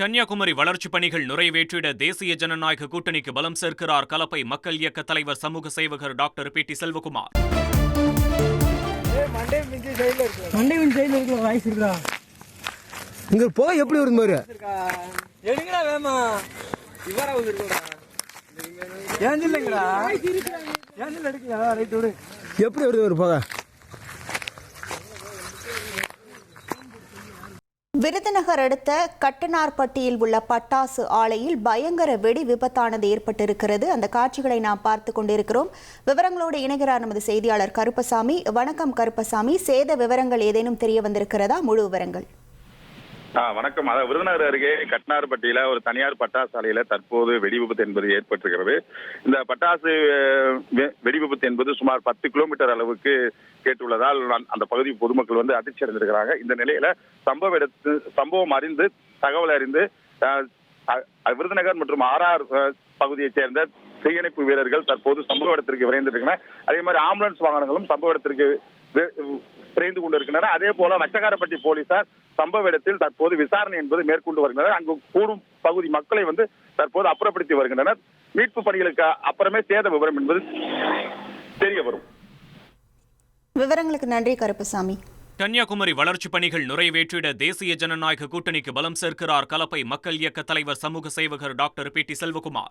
கன்னியாகுமரி வளர்ச்சிப் பணிகள் நிறைவேற்றிட தேசிய ஜனநாயக கூட்டணிக்கு பலம் சேர்க்கிறார் கலப்பை மக்கள் இயக்க தலைவர் சமூக சேவகர் டாக்டர் பி டி செல்வகுமார். இங்க போய் எப்படி வரும் பாரு. எப்படி வருது ஒரு போக. விருதுநகர் அடுத்த கட்டனார்பட்டியில் உள்ள பட்டாசு ஆலையில் பயங்கர வெடி விபத்தானது ஏற்பட்டிருக்கிறது. அந்த காட்சிகளை நாம் பார்த்து கொண்டிருக்கிறோம். விவரங்களோடு இணைகிறார் நமது செய்தியாளர் கருப்பசாமி. வணக்கம் கருப்பசாமி, சேத விவரங்கள் ஏதேனும் தெரிய வந்திருக்கிறதா? முழு விவரங்கள். வணக்கம். அதாவது விருதுநகர் அருகே கட்டனார்பட்டியில ஒரு தனியார் பட்டாசு ஆலையில தற்போது வெடி விபத்து என்பது ஏற்பட்டிருக்கிறது. இந்த பட்டாசு வெடி விபத்து என்பது சுமார் 10 கிலோமீட்டர் அளவுக்கு கேட்டுள்ளதால் அந்த பகுதி பொதுமக்கள் அதிர்ச்சி அடைந்திருக்கிறாங்க. இந்த நிலையில சம்பவம் அறிந்து தகவல் அறிந்து விருதுநகர் மற்றும் ஆர்ஆர் பகுதியைச் சேர்ந்த தீயணைப்பு வீரர்கள் தற்போது சம்பவ இடத்திற்கு விரைந்திருக்கின்றனர். அதே மாதிரி ஆம்புலன்ஸ் வாகனங்களும் சம்பவ இடத்திற்கு விரைந்து கொண்டிருக்கின்றனர். அதே போல வச்சக்காரப்பட்டி போலீசார் சம்பவ இடத்தில் தற்போது விசாரணை என்பது மேற்கொண்டு வருகின்றனர். அங்கு கூடும் பகுதி மக்களை தற்போது அப்புறப்படுத்தி வருகின்றனர். மீட்பு பணிகளுக்கு அப்புறமே சேத விவரம் என்பது தெரிய வரும். விவரங்களுக்கு நன்றி கருப்பசாமி. கன்னியாகுமரி வளர்ச்சிப் பணிகள் நிறைவேற்றிட தேசிய ஜனநாயக கூட்டணிக்கு பலம் சேர்க்கிறார் கலப்பை மக்கள் இயக்க தலைவர் சமூக சேவகர் டாக்டர் பி டி செல்வகுமார்.